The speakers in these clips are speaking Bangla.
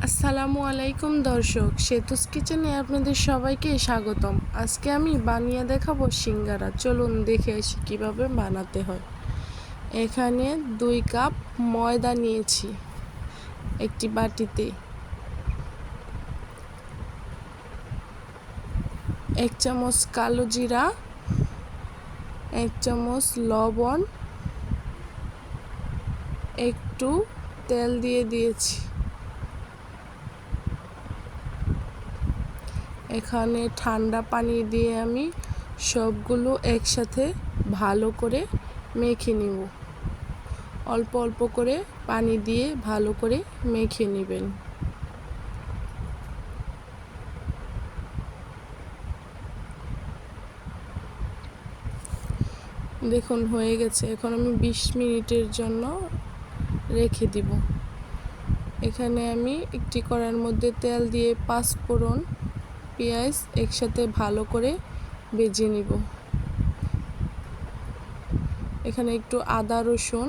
আসসালামু আলাইকুম দর্শক, সেতুস কিচেনে আপনাদের সবাইকে স্বাগতম। আজকে আমি বানিয়ে দেখাবো সিঙ্গারা। চলুন দেখে আসি কিভাবে বানাতে হয়। এখানে 2 কাপ ময়দা নিয়েছি একটি বাটিতে। 1 চামচ কালো জিরা, 1 চামচ লবণ, একটু তেল দিয়ে দিয়েছি। এখানে ঠান্ডা পানি দিয়ে আমি সবগুলো একসাথে ভালো করে মেখে নিব। অল্প অল্প করে পানি দিয়ে ভালো করে মেখে নেবেন। দেখুন হয়ে গেছে। এখন আমি 20 মিনিটের জন্য রেখে দিব। এখানে আমি একটি কড়াইয়ের মধ্যে তেল দিয়ে 5 ফোড়ন, পেঁয়াজ একসাথে ভালো করে ভেজে নিব। এখানে একটু আদা রসুন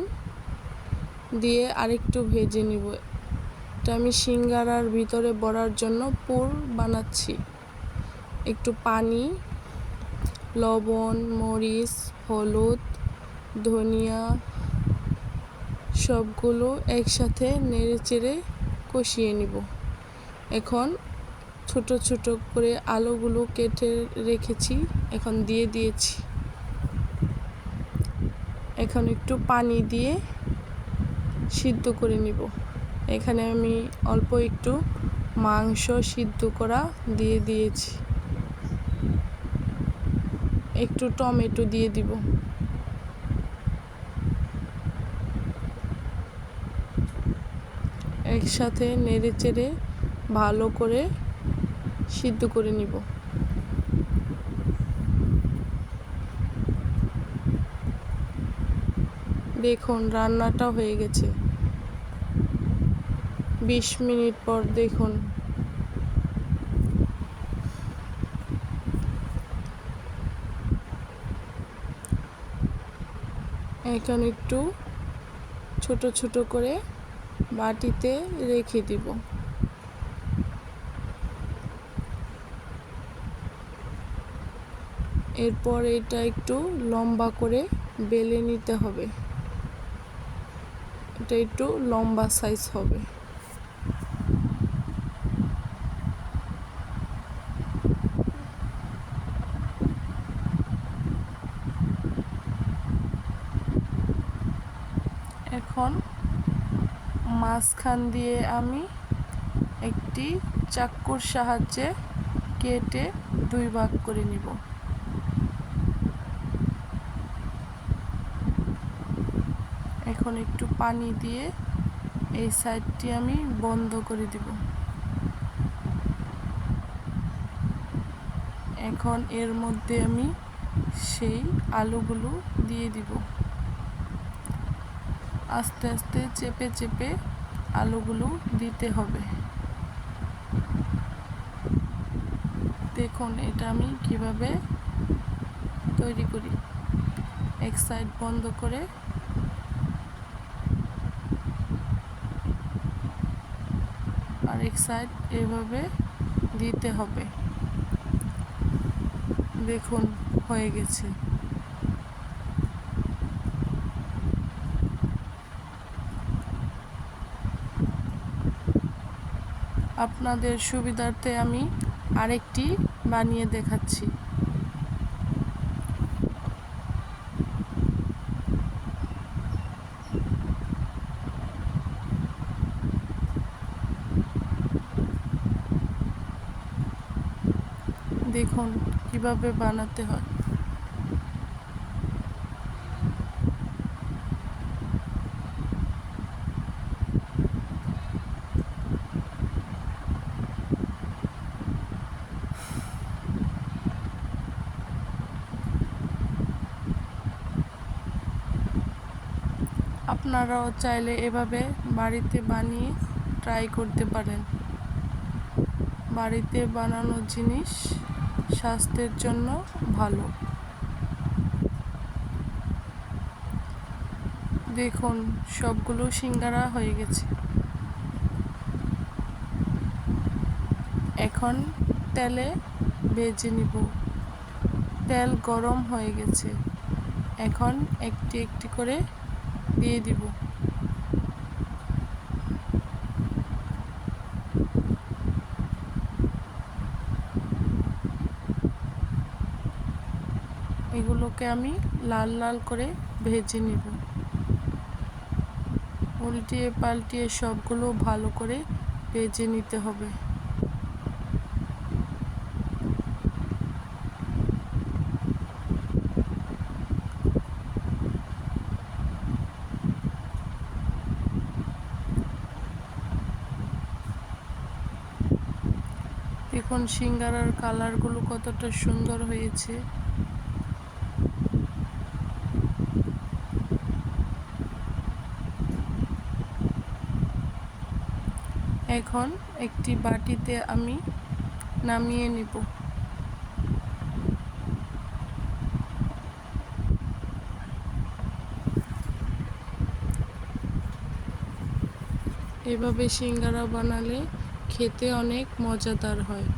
দিয়ে আরেকটু ভেজে নিব। এটা আমি সিঙ্গারার ভিতরে ভরার জন্য পুর বানাচ্ছি। একটু পানি, লবণ, মরিচ, হলুদ, ধনিয়া সবগুলো একসাথে নেড়েচেড়ে কষিয়ে নিব। এখন ছোট ছোট করে আলুগুলো কেটে রেখেছি, এখন দিয়ে দিয়েছি। এখন একটু পানি দিয়ে সিদ্ধ করে নিব। এখানে আমি অল্প একটু মাংস সিদ্ধ করা দিয়ে দিয়েছি। একটু টমেটো দিয়ে দিব। একসাথে নেড়েচেড়ে ভালো করে সিদ্ধ করে নিব। দেখুন রান্নাটা হয়ে গেছে। 20 মিনিট পর দেখুন এখন একটু ছোট ছোট করে বাটিতে রেখে দিব। এরপর এটা একটু লম্বা করে বেলে নিতে হবে। এটা একটু লম্বা সাইজ হবে। এখন মাঝখান দিয়ে আমি একটি চাকুর সাহায্যে কেটে 2 ভাগ করে নিব। এখন একটু পানি দিয়ে এই সাইডটি আমি বন্ধ করে দিব। এখন এর মধ্যে আমি সেই আলুগুলো দিয়ে দিব। আস্তে আস্তে চেপে চেপে আলুগুলো দিতে হবে। দেখুন এটা আমি কিভাবে তৈরি করি। এক সাইড বন্ধ করে আরেক সাইড এভাবে দিতে হবে। দেখুন হয়ে গেছে। আপনাদের সুবিধার্থে আমি আরেকটি বানিয়ে দেখাচ্ছি। দেখুন কিভাবে বানাতে হয়। আপনারাও চাইলে এভাবে বাড়িতে বানিয়ে ট্রাই করতে পারেন। বাড়িতে বানানো জিনিস স্বাস্থ্যের জন্য ভালো। দেখুন সবগুলো সিঙ্গারা হয়ে গেছে। এখন তেলে ভেজে নিব। তেল গরম হয়ে গেছে, এখন একটি একটি করে দিয়ে দিব। এগুলোকে আমি লাল লাল করে ভেজে নিব। উল্টিয়ে পাল্টিয়ে সবগুলো ভালো করে ভেজে নিতে হবে। দেখুন সিঙ্গারার কালারগুলো কতটা সুন্দর হয়েছে। এখন একটি বাটিতে আমি নামিয়ে নিব। এভাবে সিঙ্গারা বানালে খেতে অনেক মজাদার হয়।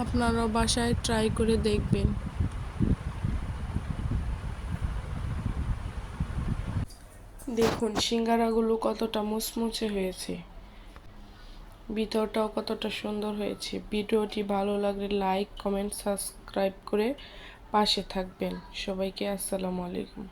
আপনারা বাসায় ট্রাই করে দেখবেন। দেখুন সিঙ্গারাগুলো কতটা মুচমুচে হয়েছে, ভিতরটাও কতটা সুন্দর হয়েছে। ভিডিওটি ভালো লাগলে লাইক, কমেন্ট, সাবস্ক্রাইব করে পাশে থাকবেন। সবাইকে আসসালামু আলাইকুম।